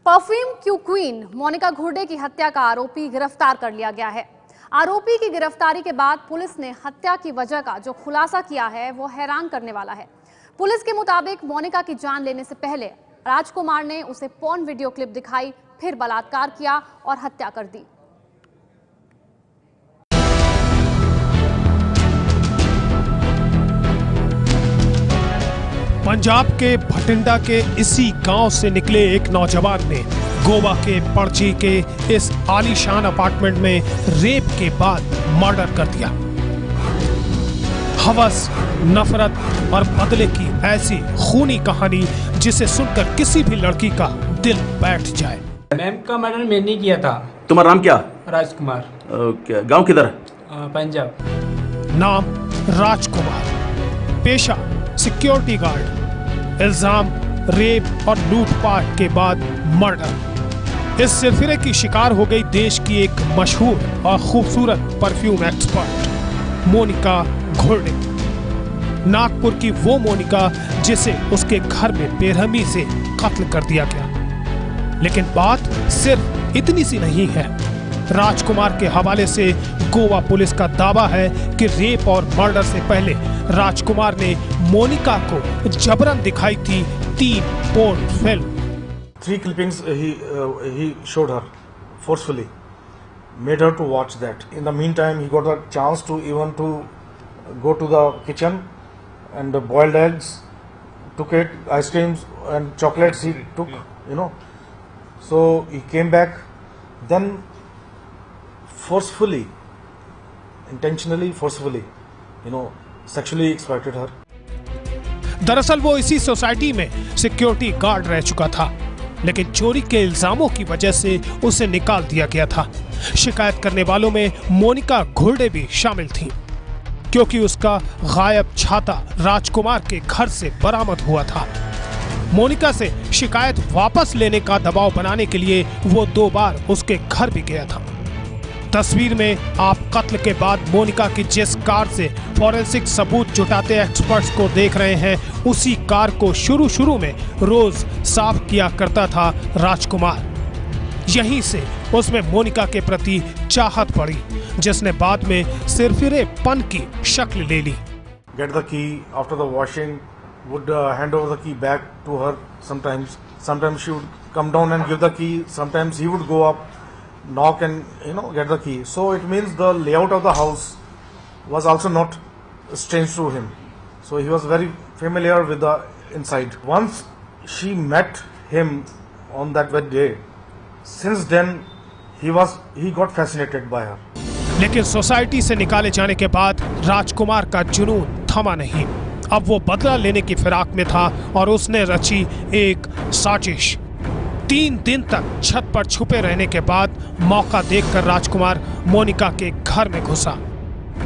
Perfume queen Monika Ghurde की हत्या का आरोपी गिरफ्तार कर लिया गया है। आरोपी की गिरफ्तारी के बाद पुलिस ने हत्या की वजह का जो खुलासा किया है वो हैरान करने वाला है। पुलिस के मुताबिक मोनिका की जान लेने से पहले राजकुमार ने उसे पॉर्न वीडियो क्लिप दिखाई, फिर बलात्कार किया और हत्या कर दी। पंजाब के भटिंडा के इसी गांव से निकले एक नौजवान ने गोवा के पणजी के इस आलीशान अपार्टमेंट में रेप के बाद मर्डर कर दिया। हवस, नफरत और बदले की ऐसी खूनी कहानी जिसे सुनकर किसी भी लड़की का दिल बैठ जाए। मैम का मर्डर मैंने नहीं किया था। तुम्हारा नाम क्या? राजकुमार। गांव किधर? पंजाब। नाम राजकुमार, पेशा सिक्योरिटी गार्ड, इल्जाम रेप और लूटपाट के बाद मर्डर। इस सिलसिले की शिकार हो गई देश की एक मशहूर और खूबसूरत परफ्यूम एक्सपर्ट मोनिका घुर्डे। नागपुर की वो मोनिका जिसे उसके घर में बेरहमी से कत्ल कर दिया गया। लेकिन बात सिर्फ इतनी सी नहीं है। राजकुमार के हवाले से गोवा पुलिस का दावा है कि रेप और मर्डर से पहले राजकुमार ने मोनिका को जबरन दिखाई थी 3 porn film. 3 clippings he showed her forcefully, made her to watch that. In the meantime, he got a chance to go to the kitchen and boiled eggs, took it, ice creams and chocolates he took, So he came back, then forcefully, intentionally forcefully, sexually exploited her. दरअसल वो इसी society में security guard रह चुका था, लेकिन चोरी के इल्जामों की वजह से उसे निकाल दिया गया था। शिकायत करने वालों में मोनिका घुर्डे भी शामिल थी, क्योंकि उसका गायब छाता राजकुमार के घर से बरामद हुआ था। मोनिका से शिकायत वापस लेने का दबाव बनाने के लिए वो 2 बार उसके घर भी गया था। तस्वीर में आप कत्ल के बाद मोनिका की जिस कार से फॉरेंसिक सबूत जुटाते एक्सपर्ट्स को देख रहे हैं, उसी कार को शुरू में रोज साफ किया करता था राजकुमार। यहीं से उसमें मोनिका के प्रति चाहत बढ़ी, जिसने बाद में सिरफिरेपन की शक्ल ले ली। Get the key after the washing, would hand over the key back to her sometimes. Sometimes she would come down and give the key. Sometimes he would go up, knock and get the key. So it means the layout of the house was also not strange to him. So he was very familiar with the inside. Once she met him on that very day, since then he got fascinated by her. लेकिन society से निकाले जाने के बाद राजकुमार का जुनून थमा नहीं। अब वो बदला लेने की फिराक में था और उसने रची एक साजिश। 3 दिन तक छत पर छुपे रहने के बाद मौका देखकर राजकुमार मोनिका के घर में घुसा।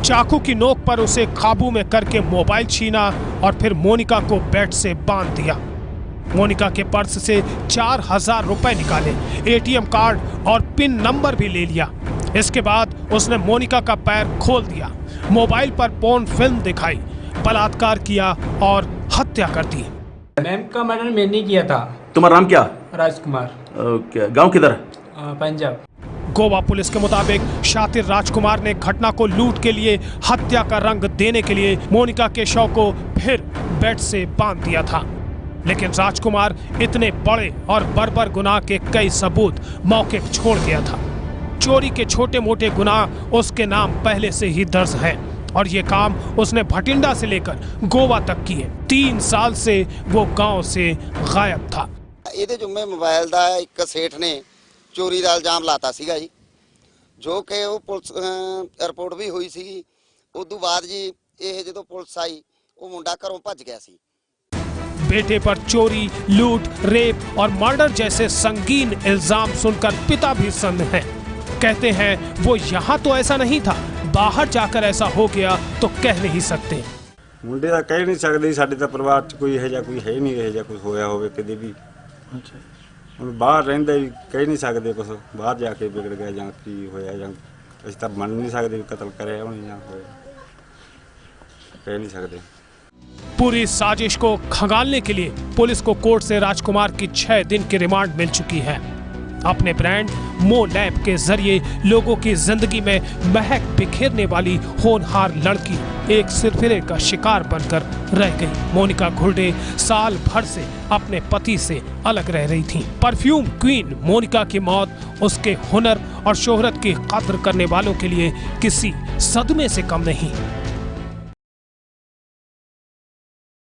चाकू की नोक पर उसे काबू में करके मोबाइल छीना और फिर मोनिका को बेड से बांध दिया। मोनिका के पर्स से 4000 रुपए निकाले, एटीएम कार्ड और पिन नंबर भी ले लिया। इसके बाद उसने मोनिका का पैर खोल दिया, मोबाइल पर पोर्न फिल्म दिखाई, बलात्कार किया और हत्या कर दी। मैम का मर्डर मैंने नहीं किया था। तुम्हारा नाम क्या? राजकुमार। गांव किधर? पंजाब। गोवा पुलिस के मुताबिक शातिर राजकुमार ने घटना को लूट के लिए, हत्या का रंग देने के लिए मोनिका के शव को फिर बेड से बांध दिया था। लेकिन राजकुमार इतने बड़े और बर्बर गुनाह के कई सबूत मौके पर छोड़ गया था। चोरी के छोटे मोटे गुनाह उसके नाम पहले से ही दर्ज हैं और ये काम उसने भटिंडा से लेकर गोवा तक किए। 3 साल से वो गांव से गायब था। ਇਹਦੇ ਜੁਮੇ ਮੋਬਾਈਲ ਦਾ ਇੱਕ ਸੇਠ ਨੇ ਚੋਰੀ ਦਾ ਇਲਜ਼ਾਮ ਲਾਤਾ ਸੀਗਾ ਜੀ, ਜੋ ਕਿ ਉਹ ਪੁਲਿਸ ਰਿਪੋਰਟ ਵੀ ਹੋਈ ਸੀਗੀ। ਉਸ ਤੋਂ ਬਾਅਦ ਜੀ ਇਹ ਜਦੋਂ ਪੁਲਿਸ ਆਈ, ਉਹ ਮੁੰਡਾ ਘਰੋਂ ਭੱਜ ਗਿਆ ਸੀ। बेटे पर चोरी, लूट, रेप और मर्डर जैसे संगीन इल्जाम सुनकर पिता भी सन्न है। कहते हैं वो यहाँ तो ऐसा नहीं था, बाहर जाकर ऐसा हो गया तो कह नहीं सकते। मुंडे का कह नहीं सकते, साडे ता परिवार च कोई है नहीं, है जा कुछ होया होवे कदे भी। ਹੁਣ ਬਾਹਰ ਰਹਿੰਦੇ ਵੀ ਕਹਿ ਨਹੀਂ ਸਕਦੇ ਕੁਛ, ਬਾਹਰ ਜਾ ਕੇ ਵਿਗੜ ਗਿਆ ਜਾਂ ਕੀ ਹੋਇਆ, ਜਾਂ ਅਸੀਂ ਤਾਂ ਮੰਨ ਨਹੀਂ ਸਕਦੇ ਵੀ ਕਤਲ ਕਰਿਆ ਹੋਣੀ ਜਾਂ ਹੋਇਆ, ਕਹਿ ਨਹੀਂ ਸਕਦੇ। पूरी साजिश को खंगालने के लिए पुलिस को कोर्ट से राजकुमार की 6 दिन की रिमांड मिल चुकी है। अपने ब्रांड मो लैब के जरिए लोगों की जिंदगी में महक बिखेरने वाली होनहार लड़की एक सिरफिरे का शिकार बनकर रह गई। मोनिका घुर्डे साल भर से अपने पति से अलग रह रही थी। परफ्यूम क्वीन मोनिका की मौत उसके हुनर और शोहरत की कद्र करने वालों के लिए किसी सदमे से कम नहीं।